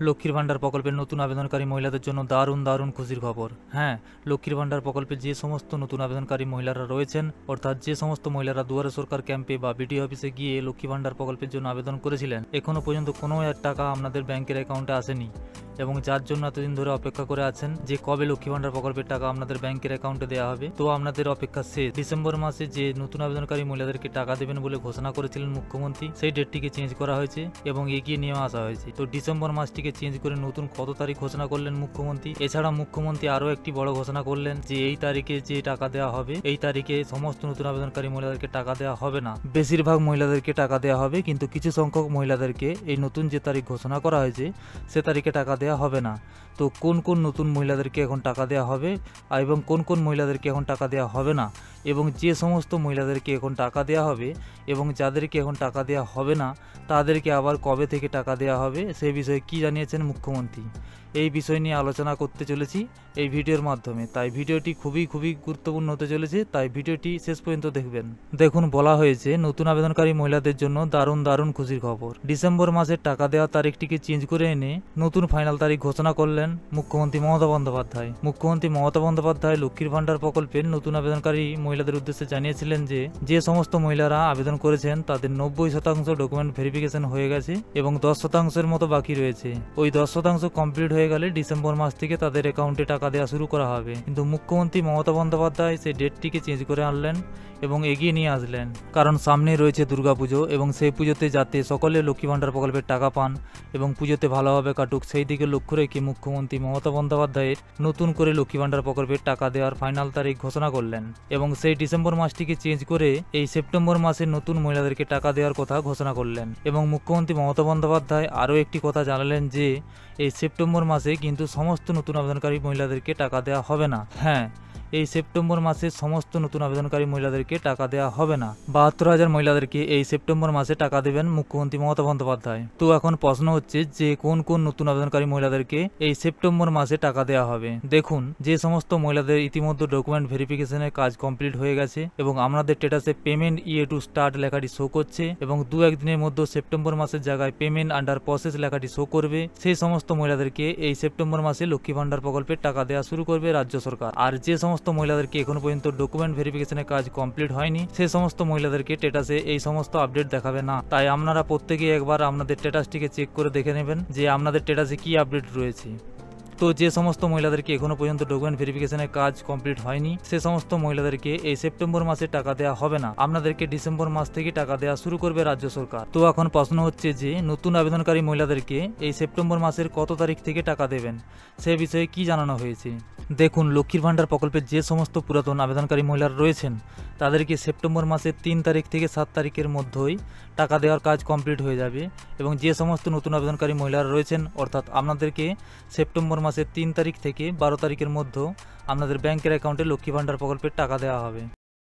লক্ষ্মীর ভান্ডার প্রকল্পের নতুন আবেদনকারী মহিলাদের জন্য দারুণ দারুণ খুশির খবর। হ্যাঁ, লক্ষ্মীর ভান্ডার প্রকল্পে যে সমস্ত নতুন আবেদনকারী মহিলারা রয়েছেন, অর্থাৎ যে সমস্ত মহিলারা দুয়ারে সরকার ক্যাম্পে বা বিডিও অফিসে গিয়ে লক্ষ্মী ভান্ডার প্রকল্পের জন্য আবেদন করেছিলেন, এখনো পর্যন্ত কোনো টাকা আপনাদের ব্যাংকের অ্যাকাউন্টে আসেনি এবং যার জন্য এতদিন ধরে অপেক্ষা করে আছেন যে কবে লক্ষ্মী ভান্ডার প্রকল্পের টাকা আপনাদের ব্যাংকের অ্যাকাউন্টে দেওয়া হবে, তো আপনাদের অপেক্ষা শেষ। ডিসেম্বর মাসে যে নতুন আবেদনকারী মহিলাদেরকে টাকা দেবেন বলে ঘোষণা করেছিলেন মুখ্যমন্ত্রী, সেই ডেটটিকে চেঞ্জ করা হয়েছে এবং এগিয়ে নিয়ে আসা হয়েছে। তো ডিসেম্বর মাসটিকে চেঞ্জ করে নতুন কত তারিখ ঘোষণা করলেন মুখ্যমন্ত্রী। এছাড়া মুখ্যমন্ত্রী আরও একটি বড় ঘোষণা করলেন যে এই তারিখে যে টাকা দেওয়া হবে, এই তারিখে সমস্ত নতুন আবেদনকারী মহিলাদেরকে টাকা দেওয়া হবে না। বেশিরভাগ মহিলাদেরকে টাকা দেওয়া হবে, কিন্তু কিছু সংখ্যক মহিলাদেরকে এই নতুন যে তারিখ ঘোষণা করা হয়েছে সে তারিখে টাকা দেওয়া হবে না। তো কোন কোন নতুন মহিলাদেরকে এখন টাকা দেওয়া হবে এবং কোন কোন মহিলাদেরকে এখন টাকা দেওয়া হবে না, এবং যে সমস্ত মহিলাদেরকে এখন টাকা দেওয়া হবে এবং যাদেরকে এখন টাকা দেওয়া হবে না তাদেরকে আবার কবে থেকে টাকা দেওয়া হবে সে বিষয়ে কি জানিয়েছেন মুখ্যমন্ত্রী, এই বিষয় নিয়ে আলোচনা করতে চলেছি এই ভিডিওর মাধ্যমে। তাই ভিডিওটি খুবই গুরুত্বপূর্ণ হতে চলেছে, তাই ভিডিওটি শেষ পর্যন্ত দেখবেন। দেখুন, বলা হয়েছে নতুন আবেদনকারী মহিলাদের জন্য দারুণ খুশির খবর। ডিসেম্বর মাসের টাকা দেওয়ার তারিখটিকে চেঞ্জ করে এনে নতুন ফাইনাল তারিখ ঘোষণা করলেন মুখ্যমন্ত্রী মমতা বন্দ্যোপাধ্যায়। মুখ্যমন্ত্রী মমতা বন্দ্যোপাধ্যায় লক্ষ্মীর ভান্ডার প্রকল্পের নতুন আবেদনকারী মহিলাদের উদ্দেশ্যে জানিয়েছিলেন যে সমস্ত মহিলারা আবেদন করেছেন তাদের 90% ডকুমেন্ট ভেরিফিকেশন হয়ে গেছে এবং 10%-এর মতো বাকি রয়েছে। ওই 10% কমপ্লিট হয়ে গেলে ডিসেম্বর মাস থেকে তাদের অ্যাকাউন্টে টাকা দেওয়া শুরু করা হবে। কিন্তু মুখ্যমন্ত্রী মমতা বন্দ্যোপাধ্যায় সেই ডেটটিকে চেঞ্জ করে আনলেন এবং এগিয়ে নিয়ে আসলেন, কারণ সামনে রয়েছে দুর্গাপুজো এবং সেই পুজোতে যাতে সকলে লক্ষ্মী ভান্ডার প্রকল্পের টাকা পান এবং পুজোতে ভালোভাবে কাটুক, সেই দিকে লক্ষ্য রেখে মুখ্যমন্ত্রী মমতা বন্দ্যোপাধ্যায়ের নতুন করে লক্ষ্মী ভান্ডার প্রকল্পের টাকা দেওয়ার ফাইনাল তারিখ ঘোষণা করলেন এবং সেই ডিসেম্বর মাসটিকে চেঞ্জ করে এই সেপ্টেম্বর মাসে নতুন মহিলাদেরকে টাকা দেওয়ার কথা ঘোষণা করলেন। এবং মুখ্যমন্ত্রী মমতা বন্দ্যোপাধ্যায় আরও একটি কথা জানালেন যে এই সেপ্টেম্বর মাসে কিন্তু সমস্ত নতুন আবেদনকারী মহিলাদেরকে টাকা দেওয়া হবে না। হ্যাঁ, এই সেপ্টেম্বর মাসে সমস্ত নতুন আবেদনকারী মহিলাদেরকে টাকা দেওয়া হবে না। 72,000 মহিলাদেরকে এই সেপ্টেম্বর মাসে টাকা দেবেন মুখ্যমন্ত্রী মমতা বন্দ্যোপাধ্যায়। তো এখন প্রশ্ন হচ্ছে যে কোন কোন নতুন আবেদনকারী মহিলাদেরকে এই সেপ্টেম্বর মাসে টাকা দেওয়া হবে। দেখুন, যে সমস্ত মহিলাদের ইতিমধ্যে ডকুমেন্ট ভেরিফিকেশনের কাজ কমপ্লিট হয়ে গেছে এবং আমাদের স্ট্যাটাসে পেমেন্ট ইয়ে টু স্টার্ট লেখাটি শো করছে এবং 2-1 দিনের মধ্যে সেপ্টেম্বর মাসের জায়গায় পেমেন্ট আন্ডার প্রসেস লেখাটি শো করবে, সেই সমস্ত মহিলাদেরকে এই সেপ্টেম্বর মাসে লক্ষ্মী ভান্ডার প্রকল্পের টাকা দেওয়া শুরু করবে রাজ্য সরকার। আর যে সমস্ত মহিলাদেরকে এখনো পর্যন্ত ডকুমেন্ট ভেরিফিকেশনের কাজ কমপ্লিট হয়নি সেই সমস্ত মহিলাদেরকে স্ট্যাটাসে এই সমস্ত আপডেট দেখাবে না। তাই আপনারা প্রত্যেকে একবার আপনাদের স্ট্যাটাসটিকে চেক করে দেখে নেবেন যে আপনাদের স্ট্যাটাসে কি আপডেট রয়েছে। তো যে সমস্ত মহিলাদেরকে এখনো পর্যন্ত ডকুমেন্ট ভেরিফিকেশনের কাজ কমপ্লিট হয়নি সে সমস্ত মহিলাদেরকে এই সেপ্টেম্বর মাসে টাকা দেওয়া হবে না, আপনাদেরকে ডিসেম্বর মাস থেকে টাকা দেওয়া শুরু করবে রাজ্য সরকার। তো এখন প্রশ্ন হচ্ছে যে নতুন আবেদনকারী মহিলাদেরকে এই সেপ্টেম্বর মাসের কত তারিখ থেকে টাকা দেবেন সে বিষয়ে কি জানানো হয়েছে। দেখুন, লক্ষ্মীর ভান্ডার প্রকল্পের যে সমস্ত পুরাতন আবেদনকারী মহিলারা রয়েছেন তাদেরকে সেপ্টেম্বর মাসের 3 তারিখ থেকে 7 তারিখের মধ্যেই টাকা দেওয়ার কাজ কমপ্লিট হয়ে যাবে এবং যে সমস্ত নতুন আবেদনকারী মহিলারা রয়েছেন অর্থাৎ আপনাদেরকে সেপ্টেম্বর মাসের 3 তারিখ থেকে 12 তারিখের মধ্যে আপনাদের ব্যাংকের অ্যাকাউন্টে লক্ষ্মী ভান্ডার প্রকল্পের টাকা দেওয়া হবে।